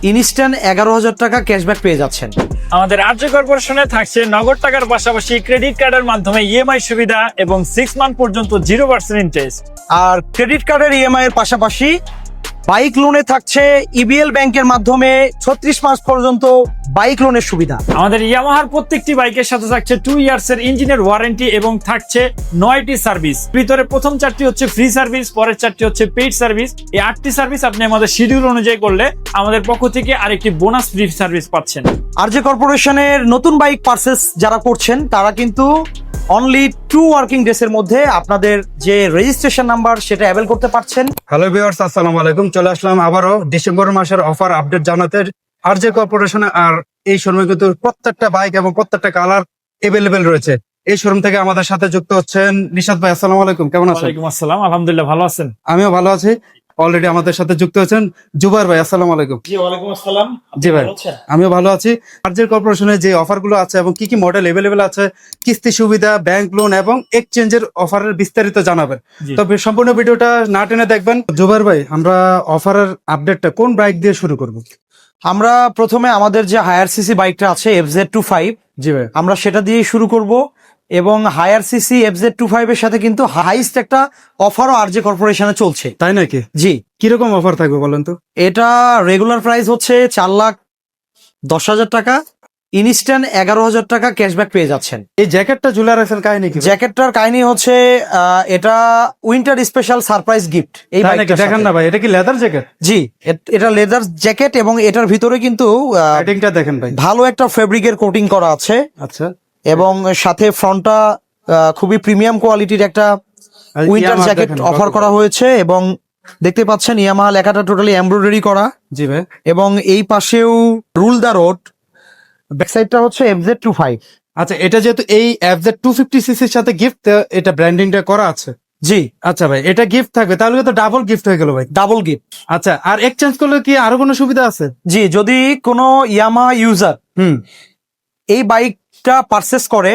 Instant 11,000 টাকা cashback পেয়ে যাচ্ছেন। আমাদের আর্য কর্পোরেশনে থাকছে নগদ টাকার পাশাপাশি ক্রেডিট কার্ডের মাধ্যমে ইএমআই সুবিধা এবং 6 মান্থ পর্যন্ত 0% ইন্টারেস্ট। আর ক্রেডিট কার্ডের ইএমআই এর পাশাপাশি বাইক লোনে থাকছে ইবিএল ব্যাংকের মাধ্যমে 36 মাস পর্যন্ত বাইক লোনের সুবিধা। আমাদের ইয়ামাহার প্রত্যেকটি বাইকের সাথে থাকছে 2 ইয়ার্স এর ইঞ্জিনের ওয়ারেন্টি এবং থাকছে 9টি সার্ভিস। ভিতরে প্রথম 4টি হচ্ছে ফ্রি সার্ভিস, পরের 4টি হচ্ছে পেইড সার্ভিস। এই 8টি সার্ভিস আপনি আমাদের শিডিউল অনুযায়ী করলে আমাদের পক্ষ থেকে আরেকটি বোনাস ফ্রি সার্ভিস পাচ্ছেন। আরজে কর্পোরেশনের নতুন বাইক পারচেস যারা করছেন তারা কিন্তু অনলি 2 ওয়ার্কিং ডেজ এর মধ্যে আপনাদের যে রেজিস্ট্রেশন নাম্বার সেটা অ্যাভেল করতে পারছেন। হ্যালো ভিউয়ার্স, আসসালামু আলাইকুম। চলে আসলাম আবারও ডিসেম্বর মাসের অফার আপডেট জানাতে আরজে কর্পোরেশনে। আর এই শোরুমে কিন্তু প্রত্যেকটা বাইক এবং প্রত্যেকটা কালার এভেলেবেল রয়েছে। এই শোরুম থেকে আমাদের সাথে যুক্ত হচ্ছেন নিশাত ভাই। আসসালামু আলাইকুম, কেমন আছেন? ওয়ালাইকুম আসসালাম, আলহামদুলিল্লাহ, ভালো আছেন? আমিও ভালো আছি। অলরেডি আমাদের সাথে যুক্ত হচ্ছেন জুবাইর ভাই। আসসালামু আলাইকুম। জি ওয়ালাইকুম আসসালাম। জি ভাই, আমিও ভালো আছি। আরজে কর্পোরেশনের যে অফার গুলো আছে এবং কি কি মডেল এভেলেবেল আছে, কিস্তি সুবিধা, ব্যাংক লোন এবং এক্সচেঞ্জের অফারের বিস্তারিত জানাবেন। তবে সম্পূর্ণ ভিডিওটা না টেনে দেখবেন। জুবাইর ভাই, আমরা অফারের আপডেটটা কোন বাইক দিয়ে শুরু করব? আমরা প্রথমে আমাদের যে হায়ার সিসি বাইকটা আছে FZ25, জি ভাই, আমরা সেটা দিয়ে শুরু করব। এবং হায়ার সিসি FZ25 এর সাথে কিন্তু হাইস্ট একটা অফারও আরজে কর্পোরেশনে চলছে। তাই নাকি? জি, কিরকম অফার থাকবে বলেন তো? এটা রেগুলার প্রাইস হচ্ছে 4,10,000 টাকা, ইনস্ট্যান্ট 11,000 টাকা ক্যাশব্যাক পেয়ে যাচ্ছেন। এই জ্যাকেটটা ঝুলা রাখছেন কাহিনী কি? জ্যাকেটটার কাহিনী হচ্ছে এটা উইন্টার স্পেশাল সারপ্রাইজ গিফট। এই তাই নাকি? বাইকটার দেখেন না ভাই, এটা কি লেদার জ্যাকেট? জি, এটা লেদার জ্যাকেট এবং এটার ভিতরে কিন্তু রাইডিংটা দেখেন ভাই, ভালো একটা ফেব্রিকের কোটিং করা আছে। আচ্ছা। এবং সাথে ফ্রন্টটা খুবই প্রিমিয়াম কোয়ালিটির একটা উইন্টার ইয়ামাহা জ্যাকেট দেখেন, অফার করা হয়েছে। এবং দেখতে পাচ্ছেন ইয়ামাহা লেখাটা টোটালি এমব্রয়ডারি করা। জি ভাই। এবং এই পাশেও রুল দা রোড। ব্যাক সাইডটা হচ্ছে FZ25। আচ্ছা, এটা যেহেতু এই FZ250cc এর সাথে গিফট, এটা ব্র্যান্ডিংটা করা আছে। জি, আচ্ছা ভাই, এটা গিফট থাকবে, তাহলে তো ডাবল গিফট হয়ে গেল ভাই। Double gift. আচ্ছা, আর এক্সচেঞ্জ করলে কি আরো কোনো সুবিধা আছে? জি, যদি কোনো ইয়ামাহা ইউজার এই বাইকটা পারচেস করে,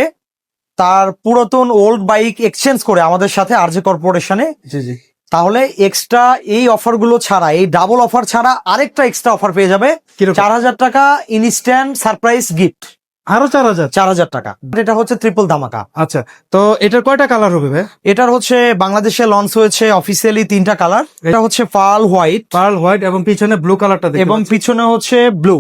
তার পুরাতন ওল্ড বাইক এক্সচেঞ্জ করে আমাদের সাথে আরজে কর্পোরেশনে, জি জি, তাহলে এক্সট্রা এই অফার গুলো ছাড়া, এই ডাবল অফার ছাড়া আরেকটা এক্সট্রা অফার পেয়ে যাবে। কিরকম? 4,000 টাকা ইনস্ট্যান্ট সারপ্রাইজ গিফট। আরো 4,000? 4,000 টাকা। এটা হচ্ছে ট্রিপল ধামাকা। আচ্ছা, তো এটার কয়টা কালার হবে ভাই? এটার হচ্ছে বাংলাদেশে লঞ্চ হয়েছে অফিসিয়ালি 3টা কালার। এটা হচ্ছে পার্ল হোয়াইট, পার্ল হোয়াইট এবং পিছনে ব্লু কালারটা দেখতে এবং পাচ্ছি। পিছনে হচ্ছে ব্লু।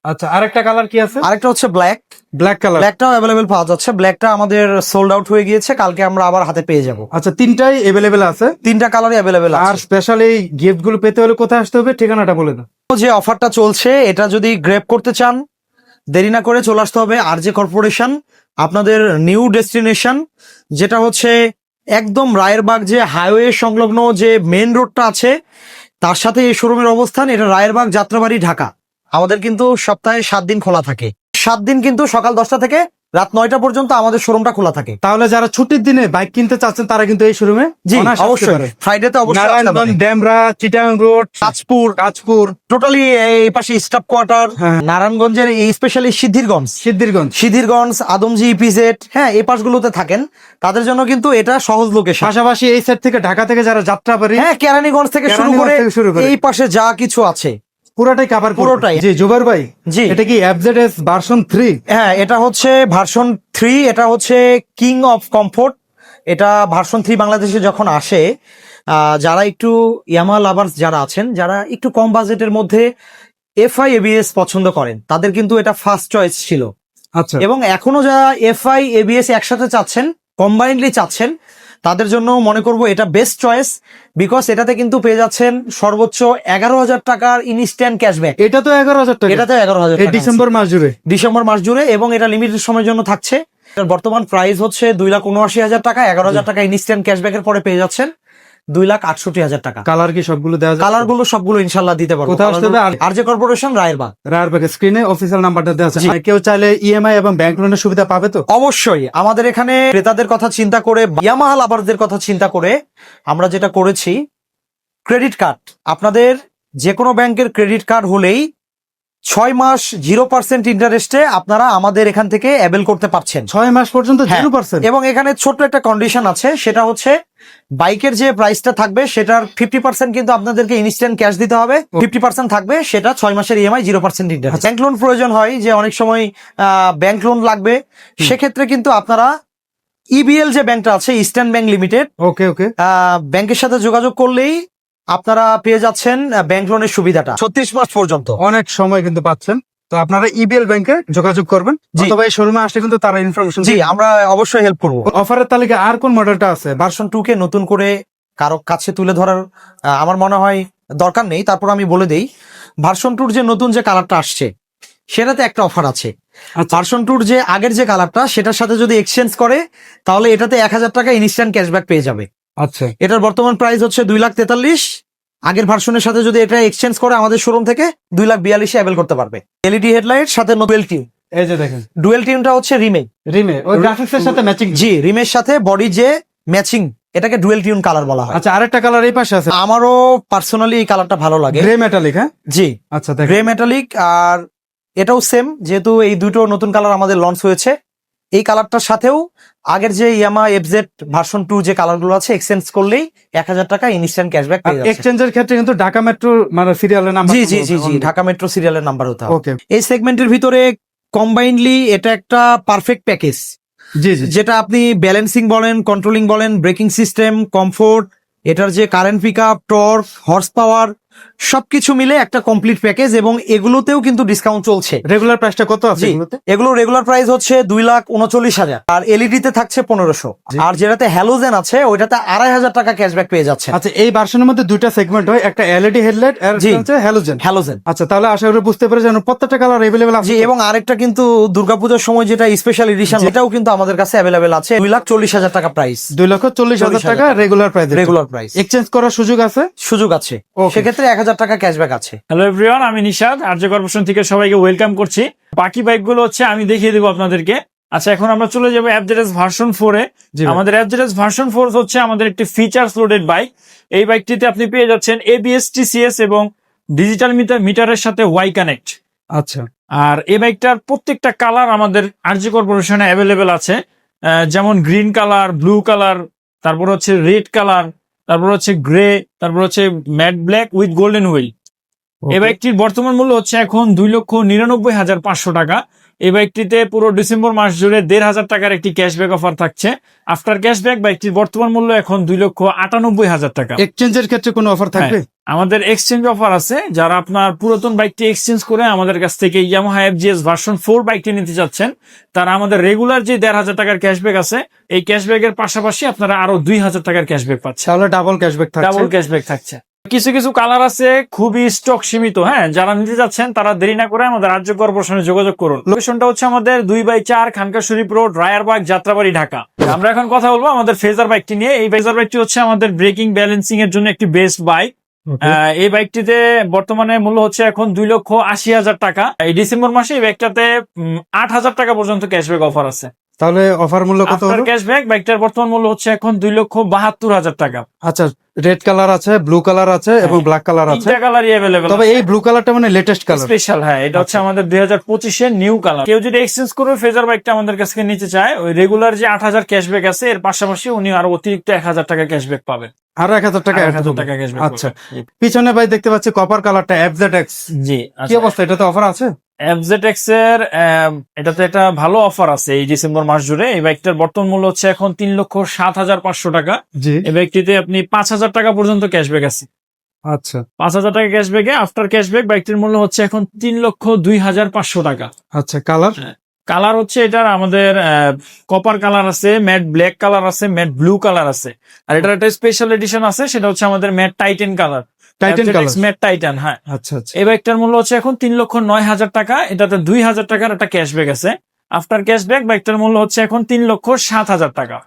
আচ্ছা, আরেকটা কালার কি আছে? আরেকটা হচ্ছে ব্ল্যাক। Black colour. ব্ল্যাকটাও অ্যাভেলেবেল পাওয়া যাচ্ছে। ব্ল্যাকটা আমাদের সোল্ড আউট হয়ে গিয়েছে, কালকে আমরা আবার হাতে পেয়ে যাব। আচ্ছা, তিনটাই এভেলেবেল আছে। 3টা কালারই অ্যাভেলেবেল আর আছে। স্পেশাল এই গিফট গুলো পেতে হলে কোথায় আসতে হবে, ঠিকানাটা বলে দাও। যে অফারটা চলছে, এটা যদি গ্র্যাব করতে চান, দেরি না করে চলে আসতে হবে আরজে কর্পোরেশন, আপনাদের নিউ ডেস্টিনেশন, যেটা হচ্ছে একদম রায়েরবাগ যে হাইওয়ে সংলগ্ন যে মেন রোডটা আছে, তার সাথে এই শোরুমের অবস্থান। এটা রায়েরবাগ, যাত্রাবাড়ি, ঢাকা। আমাদের কিন্তু সপ্তাহে 7 দিন খোলা থাকে। 7 দিন কিন্তু সকাল 10টা থেকে রাত 9টা পর্যন্ত আমাদের শোরুমটা খোলা থাকে। তাহলে যারা ছুটির দিনে বাইক কিনতে চাচ্ছেন তারা কিন্তু এই শোরুমে জি, অবশ্যই ফ্রাইডেতে অবশ্যই আসতে নারায়ণগঞ্জ, পারেন। ডেমরা, চিটাগাং রোড, কাঁচপুর, টোটালি এই পাশে স্টাফ কোয়ার্টার, হ্যাঁ। নারায়ণগঞ্জের এই স্পেশালি সিদ্ধিরগঞ্জ, আদমজি, ইপিজেড, হ্যাঁ, এই পাশগুলোতে থাকেন, তাদের জন্য কিন্তু এটা সহজ লোকেশন। পাশাপাশি এই সাইড থেকে ঢাকা থেকে যারা যাত্রাবাড়ি, হ্যাঁ, কেরানীগঞ্জ থেকে শুরু করে এই পাশে যা কিছু আছে পুরোটাই কভার, পুরোটাই। জি জুবাইর ভাই, জি, এটা কি FZS ভার্সন 3? হ্যাঁ, এটা হচ্ছে ভার্সন 3। এটা হচ্ছে কিং অফ কমফোর্ট। এটা ভার্সন 3 বাংলাদেশে যখন আসে, যারা একটু ইয়ামাহা লাভার্স যারা আছেন, যারা একটু কম বাজেটের মধ্যে FI ABS পছন্দ করেন, তাদের কিন্তু এটা ফার্স্ট চয়েস ছিল। আচ্ছা, এবং এখনো যারা FI ABS একসাথে চাচ্ছেন, কম্বাইন্ডলি চাচ্ছেন, তাদের জন্য মনে করব এটা বেস্ট চয়েস। বিকজ এটাতে কিন্তু পেয়ে যাচ্ছেন সর্বোচ্চ 11,000 টাকার ইনস্ট্যান্ট ক্যাশব্যাক। এটা তো 11,000 টাকা। এটাতে 11,000 এই টাকা ডিসেম্বর মাস জুড়ে, এবং এটা লিমিটেড সময়ের জন্য থাকছে। এটার বর্তমান প্রাইস হচ্ছে 2,79,000 টাকা। 11,000 টাকা ইনস্ট্যান্ট ক্যাশব্যাকের পরে পেয়ে যাচ্ছেন 2,68,000 টাকা। কালার কি সবগুলো দেওয়া যায়? কালার গুলো সবগুলো ইনশাল্লাহ দিতে পারবো। কোথায় আসতে হবে? RJ corporation, Rayerbag. স্ক্রিনে অফিসিয়াল নাম্বারটা দেওয়া আছে। কেউ চাইলে EMI এবং ব্যাংক লোনের সুবিধা পাবে তো? অবশ্যই। আমাদের এখানে ক্রেতাদের কথা চিন্তা করে, ইয়ামাহা লাভারদের কথা চিন্তা করে আমরা যেটা করেছি, ক্রেডিট কার্ড, আপনাদের যে কোনো ব্যাংকের ক্রেডিট কার্ড হলেই 6 মাস 0% ইন্টারেস্টে আপনারা আমাদের এখান থেকে অ্যাভেল করতে পারছেন। 6 মাস পর্যন্ত হ্যাঁ, 0%? এবং এখানে ছোট্ট একটা কন্ডিশন আছে, সেটা হচ্ছে বাইকের যে প্রাইসটা থাকবে সেটার 50% কিন্তু আপনাদেরকে ইনস্ট্যান্ট ক্যাশ দিতে হবে, 50% থাকবে সেটা 6 মাসের ইএমআই 0% ইন্টারেস্ট। ব্যাংক লোন প্রয়োজন হয় যে অনেক সময় ব্যাংক লোন লাগবে, সেক্ষেত্রে কিন্তু আপনারা ইবিএল যে ব্যাংকটা আছে, ইস্টার্ন ব্যাংক লিমিটেড, ওকে ওকে। ব্যাংকের সাথে যোগাযোগ করলেই আপনারা পেয়ে যাচ্ছেন ব্যাংক লোনের সুবিধাটা 36 মাস পর্যন্ত। অনেক সময় কিন্তু পাচ্ছেন, তো আপনারা ইবিএল ব্যাংকে যোগাযোগ করবেন, জি। অথবা এই শোরুমে আসলে কিন্তু তারা ইনফরমেশন। জি, আমরা অবশ্যই হেল্প করবো। অফারের তালিকায় আর কোন মডেলটা আছে? ভার্সন 2 কে নতুন করে কারো কাছে তুলে ধরার আমার মনে হয় দরকার নেই, তারপর আমি বলে দেই ভার্সন 2 যে নতুন যে কালারটা আসছে সেটাতে একটা অফার আছে। আচ্ছা। ভার্সন 2 যে আগের যে কালারটা সেটার সাথে যদি এক্সচেঞ্জ করে তাহলে এটাতে 1000 টাকা ইনস্ট্যান্ট ক্যাশব্যাক পেয়ে যাবে। আচ্ছা, এটার বর্তমান প্রাইস হচ্ছে 2,43,000। আগের ভার্সনের সাথে যদি এটা এক্সচেঞ্জ করে আমাদের শোরুম থেকে 2,42,000 অ্যাভেল করতে পারবে। এলইডি হেডলাইট সাথে ডুয়েল টিউন। এই যে দেখেন ডুয়েল টিউনটা হচ্ছে রিমে, ওই গ্রাফিক্স এর সাথে ম্যাচিং। জি, রিমের সাথে বডি যে ম্যাচিং, এটাকে ডুয়েল টিউন কালার বলা হয়। আচ্ছা, আরেকটা কালার এই পাশে আছে, আমারও পার্সোনালি এই কালারটা ভালো লাগে, গ্রে মেটালিক। হ্যাঁ, জি, আচ্ছা দেখেন। Grey metallic. আর এটাও সেম, যেহেতু এই দুটো নতুন কালার আমাদের লঞ্চ হয়েছে, এই কালারটার সাথেও আগের যে ইয়ামা এফজেড ভার্সন 2 যে কালারগুলো আছে এক্সচেঞ্জ করলেই 1000 টাকা ইনস্ট্যান্ট ক্যাশব্যাক পেয়ে যাচ্ছে। এক্সচেঞ্জের ক্ষেত্রে কিন্তু ঢাকা মেট্রো মানে সিরিয়ালের নাম্বার। জি জি জি জি, ঢাকা মেট্রো সিরিয়ালের নাম্বার হতে হবে। ওকে। এই সেগমেন্টের ভিতরে কম্বাইন্ডলি এটা একটা পারফেক্ট প্যাকেজ, জি জি। যেটা আপনি ব্যালেন্সিং বলেন, কন্ট্রোলিং বলেন, ব্রেকিং সিস্টেম, কমফোর্ট, এটার যে current pick up, torque, horsepower, সবকিছু মিলে একটা কমপ্লিট প্যাকেজ। এবং এগুলোতেও কিন্তু ডিসকাউন্ট চলছে। রেগুলার প্রাইসটা কত আছে জি, এগুলোতে? এগুলো রেগুলার প্রাইস হচ্ছে 2,39,000, আর এলইডি তে থাকছে 1500, জি। আর যেটাতে হ্যালোজেন আছে ওইটাতে 2,500 টাকা ক্যাশব্যাক পেয়ে যাচ্ছে। আচ্ছা, এই ভার্সনের মধ্যে দুইটা সেগমেন্ট হয়, একটা এলইডি হেডলাইট আর জি। হচ্ছে হ্যালোজেন। হ্যালোজেন, আচ্ছা, তাহলে আশা করি বুঝতে পেরেছেন প্রত্যেকটা কালার अवेलेबल আছে। জি। এবং আরেকটা কিন্তু দুর্গাপূজার সময় যেটা স্পেশাল এডিশন, এটাও কিন্তু আমাদের কাছে অ্যাভেলেবেল আছে। 2,40,000 টাকা প্রাইস, 2,40,000 টাকা regular price. Regular price. Exchange করার সুযোগ আছে? সুযোগ আছে, Okay. সেক্ষেত্রে 1000 টাকা ক্যাশব্যাক আছে। হ্যালো এভরিওয়ান, আমি নিশাদ আরজে কর্পোরেশন থেকে সবাইকে ওয়েলকাম করছি। বাকি বাইকগুলো হচ্ছে আমি দেখিয়ে দেবো আপনাদেরকে। আচ্ছা, এখন আমরা চলে যাবো এফজেডএস ভার্সন 4 এ। জি ভাই। আমাদের এফজেডএস ভার্সন 4 হচ্ছে আমাদের একটি ফিচার্স লোডেড বাইক। এই বাইকটিতে আপনি পেয়ে যাচ্ছেন এবিএস, টিসিএস এবং ডিজিটাল মিটারের সাথে ওয়াই কানেক্ট। আচ্ছা, আর এই বাইকটার প্রত্যেকটা কালার আমাদের আরজে কর্পোরেশনে অ্যাভেলেবেল আছে। যেমন গ্রিন কালার, ব্লু কালার, তারপর হচ্ছে রেড কালার, তারপর হচ্ছে গ্রে, তারপর হচ্ছে matte black with golden wheel. এই বাইকটির বর্তমান মূল্য হচ্ছে এখন 2,99,500 টাকা। এই বাইকটিতে পুরো ডিসেম্বর মাস জুড়ে 1,500 টাকার একটি ক্যাশব্যাক অফার থাকছে। আফটার ক্যাশব্যাক বাইকটির বর্তমান মূল্য এখন 2,98,000 টাকা। এক্সচেঞ্জের ক্ষেত্রে কোনো অফার থাকবে? আমাদের এক্সচেঞ্জ অফার আছে। যারা আপনার পুরাতন বাইকটি এক্সচেঞ্জ করে আমাদের কাছ থেকে ইয়ামাহা এফজিএস ভার্সন 4 বাইকটি নিতে চাচ্ছেন, তারা আমাদের রেগুলার যে 1,500 টাকার ক্যাশব্যাক আছে, এই ক্যাশব্যাকের পাশাপাশি আপনারা আরো 2,000 টাকার ক্যাশব্যাক পাচ্ছেন। তাহলে ডাবল ক্যাশব্যাক থাকছে। ডাবল ক্যাশব্যাক থাকছে। কিছু কিছু কালার আছে খুবই স্টক সীমিত। হ্যাঁ, যারা নিতে যাচ্ছেন তারা দেরি না করে আমাদের রাজ্য কর্পোরেশনে যোগাযোগ করুন। লোকেশনটা হচ্ছে আমাদের 2/4 খানকা শরীফ রোড, রায়ারবাগ, যাত্রাবাড়ি, ঢাকা। আমরা এখন কথা বলবো আমাদের ফেজার বাইকটি নিয়ে। এই ফেজার বাইকটি হচ্ছে আমাদের ব্রেকিং ব্যালেন্সিং এর জন্য একটি বেস্ট বাইক। এই বাইকটিতে বর্তমানে মূল্য হচ্ছে এখন 2,80,000 টাকা। এই ডিসেম্বর মাসে এই বাইকটাতে 8,000 টাকা পর্যন্ত ক্যাশব্যাক অফার আছে। তাহলে অফার মূল্য কত আফটার হলো? ক্যাশব্যাক বাইকটার বর্তমান মূল্য হচ্ছে এখন 2,72,000 টাকা। আচ্ছা, রেড কালার আছে, ব্লু কালার আছে এবং ব্ল্যাক কালার আছে। তিনটা কালারই অ্যাভেলেবল। তবে এই ব্লু কালারটা মানে লেটেস্ট কালার, স্পেশাল। হ্যাঁ, এটা হচ্ছে আমাদের 2025 নিউ কালার। কেউ যদি এক্সচেঞ্জ করে ফেজার বাইকটা আমাদের কাছ থেকে নিতে চায়, ওই রেগুলার যে 8,000 ক্যাশব্যাক আছে এর পাশাপাশি উনি আরো অতিরিক্ত 1,000 টাকা ক্যাশব্যাক পাবেন। আরো 1,000 টাকা add 1,000 হবে। টাকা ক্যাশব্যাক। আচ্ছা, পিছনে ভাই দেখতে পাচ্ছি কপার কালারটা এফজেডএক্স। জি, কি অবস্থা, এটাতে অফার আছে? এফজেডএক্স এর এটাতে একটা ভালো অফার আছে এই ডিসেম্বর মাস জুড়ে। এই বাইকটার বর্তমান মূল্য হচ্ছে এখন 3,07,500 টাকা। জি। এই বাইকটিতে আপনি 5,000 টাকা পর্যন্ত ক্যাশব্যাক আছে। আচ্ছা 5,000 টাকা ক্যাশব্যাকে আফটার ক্যাশব্যাক বাইকটির মূল্য হচ্ছে এখন 3,02,500 টাকা। আচ্ছা, কালার কালার হচ্ছে এটার আমাদের কপার কালার আছে, ম্যাট ব্ল্যাক কালার আছে, ম্যাট ব্লু কালার আছে। আর এটার একটা স্পেশাল এডিশন আছে, সেটা হচ্ছে আমাদের matte titan colour. Titan colour. Matte titan, হ্যাঁ। আচ্ছা আচ্ছা। এই বাইকটার মূল্য হচ্ছে এখন 3,09,000 টাকা। এটাতে 2,000 টাকার একটা ক্যাশব্যাক আছে। আফটার ক্যাশব্যাক বাইকটার মূল্য হচ্ছে এখন 3,07,000 টাকা।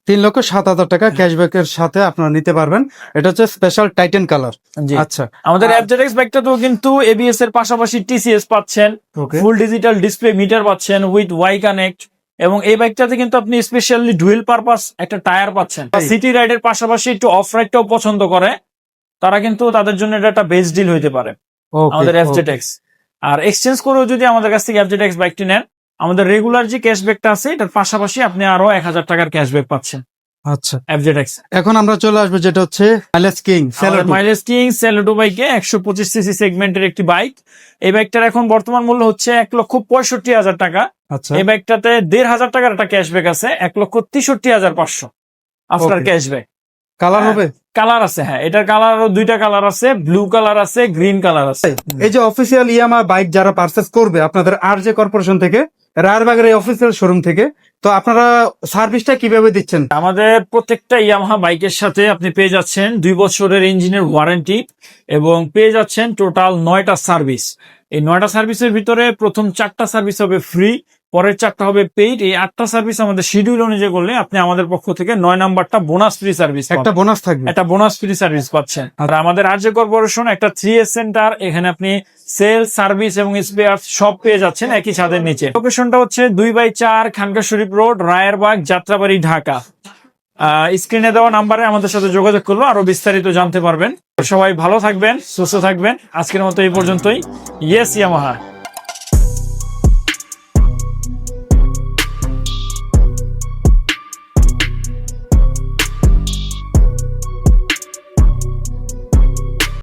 3,07,000 টাকা ক্যাশব্যাকের সাথে আপনারা নিতে পারবেন। এটা হচ্ছে স্পেশাল টাইটান কালার। জি। আচ্ছা, আমাদের এফজেডএক্স বাইকটাতেও কিন্তু এবিএস এর পাশাপাশি টিসিএস পাচ্ছেন, ওকে। ফুল ডিজিটাল ডিসপ্লে মিটার পাচ্ছেন উইথ ওয়াই কানেক্ট। এবং এই বাইকটাতে কিন্তু আপনি স্পেশালি ডুয়েল পারপাস একটা টায়ার পাচ্ছেন। সিটি রাইডের পাশাপাশি একটু অফ রাইডটাও পছন্দ করে তারা, কিন্তু তাদের জন্য এটা একটা বেস্ট ডিল হইতে পারে আমাদের এফজেডএক্স। আর এক্সচেঞ্জ করেও যদি আমাদের কাছ থেকে এফজেডএক্স বাইকটি নেন, আমাদের রেগুলার যে ক্যাশব্যাকটা আছে এটার পাশাপাশি আপনি আরো 1,000 টাকার ক্যাশব্যাক পাচ্ছেন। আচ্ছা, FZX। এখন আমরা চলে আসবো যেটা হচ্ছে মাইলেজ কিং সেলোটো। মাইলেজ কিং সেলোটো বাইকে 125 সিসি সেগমেন্টের একটি বাইক। এই বাইকটার এখন বর্তমান মূল্য হচ্ছে 1,65,000 টাকা। আচ্ছা, এই বাইকটাতে 1,500 টাকার একটা ক্যাশব্যাক আছে, 1,63,500 আফটার Okay. ক্যাশব্যাক। কালার হবে? কালার আছে, হ্যাঁ, এটার কালার আরো দুইটা কালার আছে, ব্লু কালার আছে, গ্রিন কালার আছে। এই যে অফিসিয়াল ইয়ামা বাইক যারা পারচেস করবে আপনাদের আরজে কর্পোরেশন থেকে, রায়েরবাগের এই অফিসিয়াল শোরুম থেকে, তো আপনারা সার্ভিসটা কিভাবে দিচ্ছেন? আমাদের প্রত্যেকটা ইয়ামাহা বাইকের সাথে আপনি পেয়ে যাচ্ছেন 2 বছরের ইঞ্জিনের ওয়ারেন্টি এবং পেয়ে যাচ্ছেন টোটাল 9টা সার্ভিস। এই 9টা সার্ভিসের ভিতরে প্রথম 4টা সার্ভিস হবে ফ্রি, পরের 4টা হবে পেইড। এই 8টা সার্ভিস আমাদের শিডিউল অনুযায়ী করলে আপনি আমাদের পক্ষ থেকে 9 নাম্বারটা বোনাস ফ্রি সার্ভিস, একটা বোনাস থাকবে। একটা বোনাস ফ্রি সার্ভিস পাচ্ছেন। আর আমাদের আরজে কর্পোরেশন একটা 3S সেন্টার, এখানে আপনি সেল, সার্ভিস এবং স্পেয়ার সব পেয়ে যাচ্ছেন একই ছাদের নিচে। লোকেশনটা হচ্ছে 2/4 খানকা শরীফ রোড, রায়েরবাগ, যাত্রাবাড়ি, ঢাকা। স্ক্রিনে দেওয়া নাম্বারে আমাদের সাথে যোগাযোগ করলে আরো বিস্তারিত জানতে পারবেন। সবাই ভালো থাকবেন, সুস্থ থাকবেন। আজকের মতো এই পর্যন্তই। Yes Yamaha.